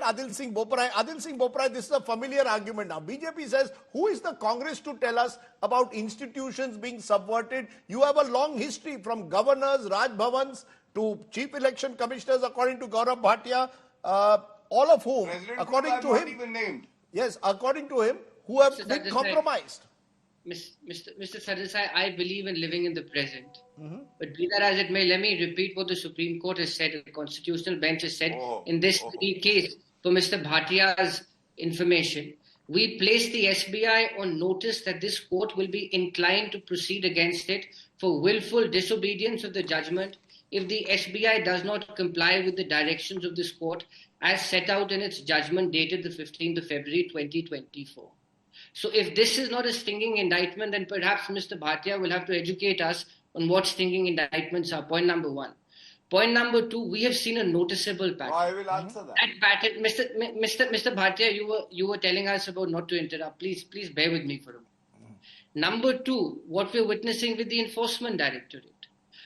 Adil Singh Boparai. Adil Singh Boparai, this is a familiar argument now. BJP says, who is the Congress to tell us about institutions being subverted? You have a long history from governors, Raj Bhavans to chief election commissioners, according to Gaurav Bhatia, all of whom, President according to him, even named. Yes, according to him, who have been compromised. Mr. Sadasai, I believe in living in the present. But be that as it may, let me repeat what the Supreme Court has said, the Constitutional Bench has said in this case for Mr. Bhatia's information. We place the SBI on notice that this court will be inclined to proceed against it for willful disobedience of the judgment if the SBI does not comply with the directions of this court as set out in its judgment dated the 15th of February 2024. So if this is not a stinging indictment, then perhaps Mr. Bhatia will have to educate us on what stinging indictments are. Point number one. Point number two, we have seen a noticeable pattern. I will answer that. That pattern, Mr. Bhatia, you were telling us about not to interrupt. Please bear with me for a moment. Number two, what we're witnessing with the Enforcement Directorate.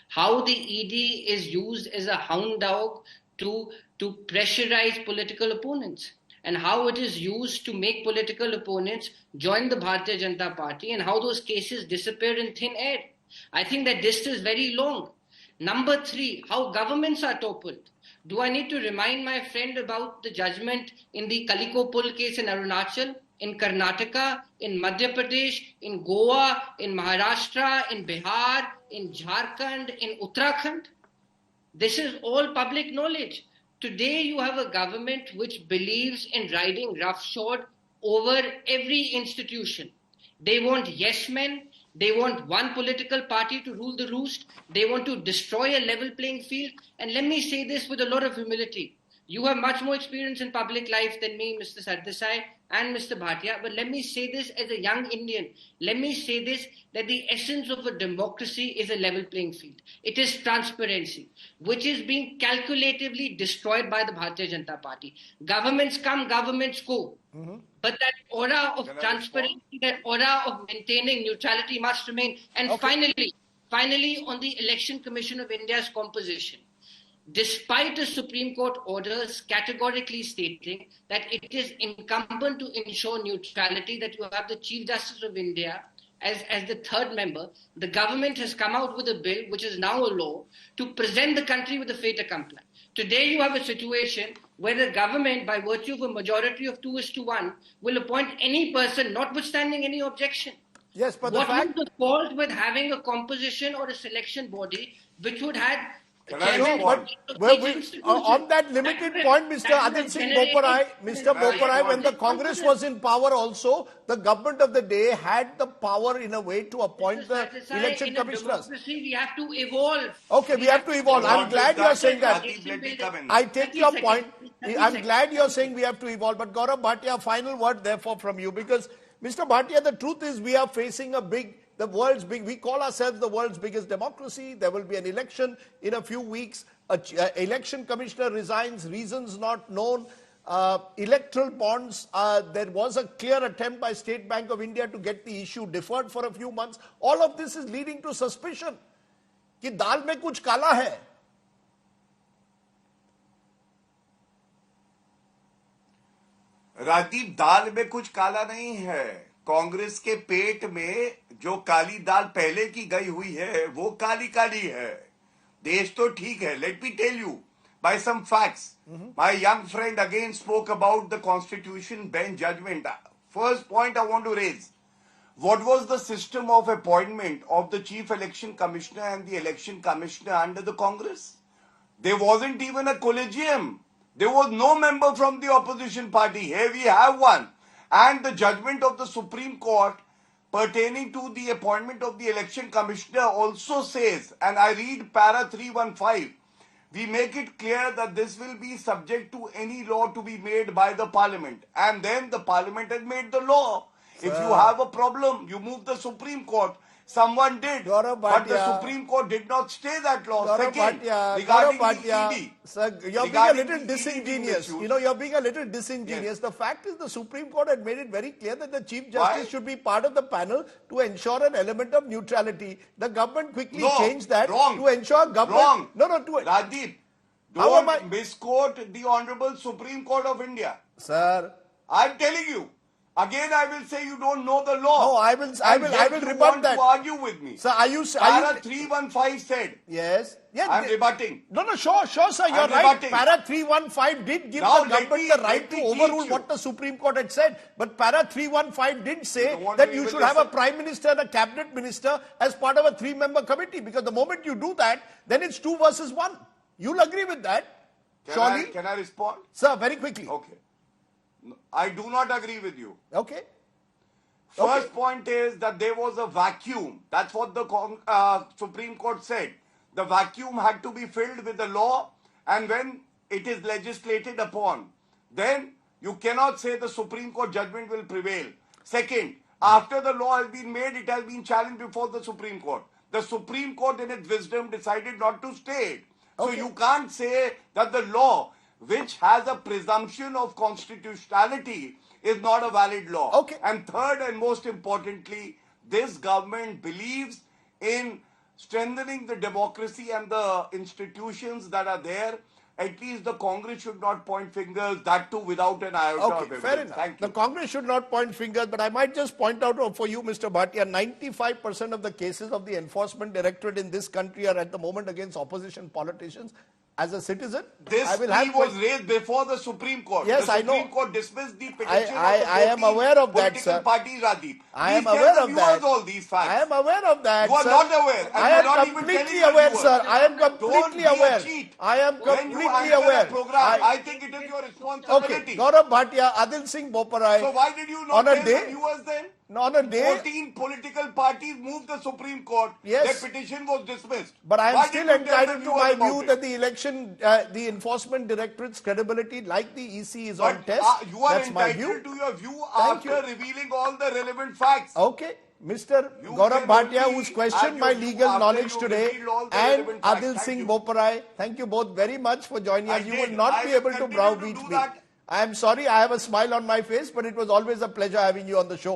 How the ED is used as a hound dog to pressurize political opponents, and how it is used to make political opponents join the Bharatiya Janata Party, and how those cases disappear in thin air. I think that list is very long. Number three, how governments are toppled. Do I need to remind my friend about the judgment in the Kaliko Pul case in Arunachal, in Karnataka, in Madhya Pradesh, in Goa, in Maharashtra, in Bihar, in Jharkhand, in Uttarakhand? This is all public knowledge. Today you have a government which believes in riding roughshod over every institution. They want yes men. They want one political party to rule the roost. They want to destroy a level playing field. And let me say this with a lot of humility. You have much more experience in public life than me, Mr. Sardesai and Mr. Bhatia. But let me say this as a young Indian. Let me say this, that the essence of a democracy is a level playing field. It is transparency, which is being calculatively destroyed by the Bharatiya Janata Party. Governments come, governments go. But that aura of transparency, that aura of maintaining neutrality must remain. And finally, on the Election Commission of India's composition. Despite the Supreme Court orders categorically stating that it is incumbent to ensure neutrality, that you have the Chief Justice of India as the third member, the government has come out with a bill, which is now a law, to present the country with a fait accompli. Today you have a situation where the government, by virtue of a majority of 2:1, will appoint any person, notwithstanding any objection. Yes, but what was the fault with having a composition or a selection body which would have on that limited point, Mr. Adil Singh Boparai, when the Congress was in power also, the government of the day had the power in a way to appoint the election commissioners. We have to evolve. Okay, we have to evolve. I'm glad you are saying that. I take your point. I'm glad you are saying we have to evolve. But Gaurav Bhatia, final word therefore from you, because Mr. Bhatia, the truth is we are facing we call ourselves the world's biggest democracy. There will be an election in a few weeks. Election commissioner resigns, reasons not known. Electoral bonds, there was a clear attempt by State Bank of India to get the issue deferred for a few months. All of this is leading to suspicion कि दाल में कुछ काला है. राजीव, दाल में कुछ काला नहीं है. कांग्रेस के पेट में जो काली दाल पहले की गई हुई है वो काली काली है. देश तो ठीक है. Let me tell you by some facts. My young friend again spoke about the Constitution Bench judgment. First point I want to raise. What was the system of appointment of the Chief Election Commissioner and the Election Commissioner under the Congress? There wasn't even a collegium. There was no member from the opposition party. Here we have one. And the judgment of the Supreme Court pertaining to the appointment of the Election Commissioner also says, and I read para 315, we make it clear that this will be subject to any law to be made by the Parliament. And then the Parliament has made the law. If you have a problem, you move the Supreme Court. Someone did, but the Supreme Court did not stay that law. Second, regarding the ED. Sir, you're being a little disingenuous. You're being a little disingenuous. Yes. The fact is the Supreme Court had made it very clear that the Chief Justice should be part of the panel to ensure an element of neutrality. The government quickly changed that to ensure government... Rajdeep, Don't misquote the Honorable Supreme Court of India. Sir. I'm telling you. Again, I will say you don't know the law. No, I will rebut that. To argue with me. Sir, Para 315 said. Yes. I'm rebutting. No, sure, sir, you're right. Rebutting. Para 315 did give Now, the government the right to overrule what the Supreme Court had said. But Para 315 did say that you should have a Prime Minister and a Cabinet Minister as part of a 3-member committee. Because the moment you do that, then it's 2 versus 1. You'll agree with that? Surely? Can I respond? Sir, very quickly. Okay. I do not agree with you. Okay. First point is that there was a vacuum. That's what the Supreme Court said. The vacuum had to be filled with the law, and when it is legislated upon, then you cannot say the Supreme Court judgment will prevail. Second, after the law has been made, it has been challenged before the Supreme Court. The Supreme Court in its wisdom decided not to stay it. So you can't say that the law, which has a presumption of constitutionality, is not a valid law. Okay. And third and most importantly, this government believes in strengthening the democracy and the institutions that are there. At least the Congress should not point fingers, that too without an iota of evidence. Fair enough. Thank you. The Congress should not point fingers, but I might just point out for you, Mr. Bhatia, 95% of the cases of the Enforcement Directorate in this country are at the moment against opposition politicians. As a citizen, this plea was raised before the Supreme Court. Yes, the I know. Supreme Court dismissed the petition I am aware of that, sir. Parties, Radeep. I am aware of that. All these facts. I am aware of that. You are sir. not aware. And I am completely aware, sir. I am completely aware. I am completely aware. I think it is your responsibility. Okay, Gaurav Bhatia, Adil Singh Boparai. So why did you not tell the viewers then? On a day, 14 political parties moved the Supreme Court. Yes. Their petition was dismissed. But I am still entitled to my view that the election, the Enforcement Directorate's credibility, like the EC, is on test. You are That's my view. entitled to your view after revealing all the relevant facts. Okay. Mr. Gaurav Bhatia, who's questioned my legal knowledge today, and Adil Singh Boparai, thank you both very much for joining us. You will not be able to browbeat me. I am sorry, I have a smile on my face, but it was always a pleasure having you on the show.